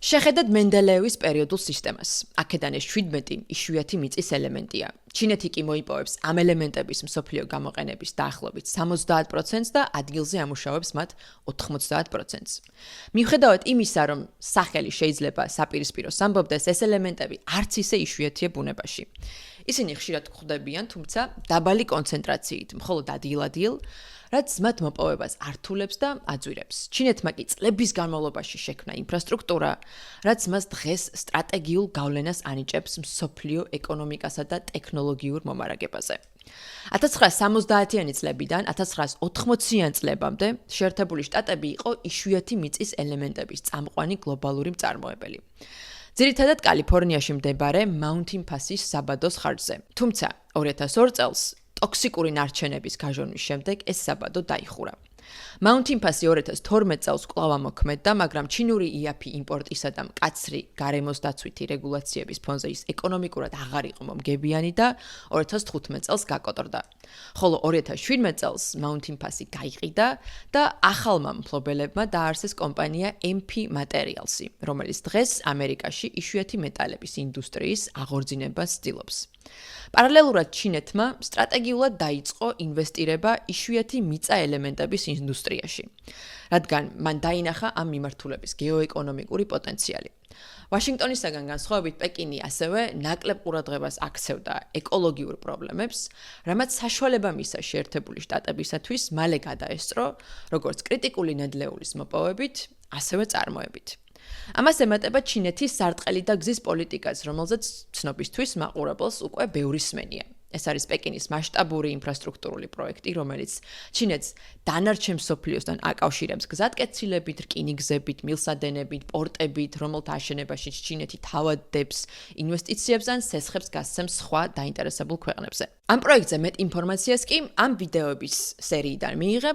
შეხედეთ მენდელეევის პერიოდულ სისტემას. აქედან ეს 17 იშვიათი მიწის ელემენტია. ჩინეთი კი მოიპოვებს ამ ელემენტების მსოფლიო გამოყენების დაახლოებით 70%-ს და ადგილზე ამუშავებს მათ 90%-ს. მიუხედავად იმისა, რომ სახელი შეიძლება საპირისპიროს ამბობდეს, ეს ელემენტები არც ისე იშვიათია ბუნებაში. ისინი ხშირად გვხვდებიან, თუმცა დაბალი კონცენტრაციით, მხოლოდ ადგილ-ადგილ, რაც მათ მოპოვებას ართულებს და აძვირებს. ჩინეთმა კი წლების განმავლობაში შექმნა ინფრასტრუქტურა, რაც მას დღეს სტრატეგიულ გავლენას ანიჭებს მსოფლიო ეკონომიკასა და ტექნოლოგიურ მომარაგებაზე. 1970-იანი წლებიდან 1980-იან წლებამდე შეერთებული შტატები იყო იშვიათი მიწის ელემენტების წამყვანი გლობალური მწარმოებელი. ძირითადად კალიფორნიაში მდებარე Mountain Pass-ის საბადოს ხარჯზე. თუმცა 2002 წელს ტოქსიკური ნარჩენების გაჟონვის შემდეგ ეს საბადო დაიხურა. Mountain Pass-ი 2012 წელს კვლავ ამოქმედდა, მაგრამ ჩინური იაფი იმპორტისა და მკაცრი გარემოს დაცვითი რეგულაციების ფონზე ის ეკონომიკურად აღარ იყო მომგებიანი და 2015 წელს გაკოტრდა. ხოლო 2017 წელს Mountain Pass-ი გაიყიდა და ახალმა მფლობელებმა დააარსეს კომპანია MP Materials-ი, რომელიც დღეს ამერიკაში იშვიათი მეტალების ინდუსტრიის აღორძინებას ცდილობს. პარალელურად ჩინეთმა სტრატეგიულად დაიწყო ინვესტირება იშვიათი მიწა ელემენტების ინდუსტრიაში, რადგან მან დაინახა ამ მიმართულების გეოეკონომიკური პოტენციალი. ვაშინგტონისაგან განსხვავებით, პეკინი ასევე ნაკლებ ყურადღებას აქცევდა ეკოლოგიურ პრობლემებს, რამაც საშუალება მისცა შეერთებული შტატებისათვის მალე გადაესწრო, როგორც კრიტიკული ნედლეულის მოპოვებით, ასევე წარმოებით. ამას ემატება ჩინეთის სარტყელი და გზის პოლიტიკაც, რომელზეც ცნობისთვის მაყურებელს უკვე ბევრი სმენია. ეს არის პეკინის მასშტაბური ინფრასტრუქტურული პროექტი, რომელიც ჩინეთს დანარჩენ მსოფლიოსთან აკავშირებს გზატკეცილებით, რკინიგზებით, მილსადენებით, პორტებით, რომელთა აშენებაშიც ჩინეთი თავად დებს ინვესტიციებს ან სესხებს გასცემს სხვა დაინტერესებულ ქვეყნებზე. ამ პროექტზე მეტ ინფორმაციას კი ამ ვიდეოების სერიიდან მიიღებთ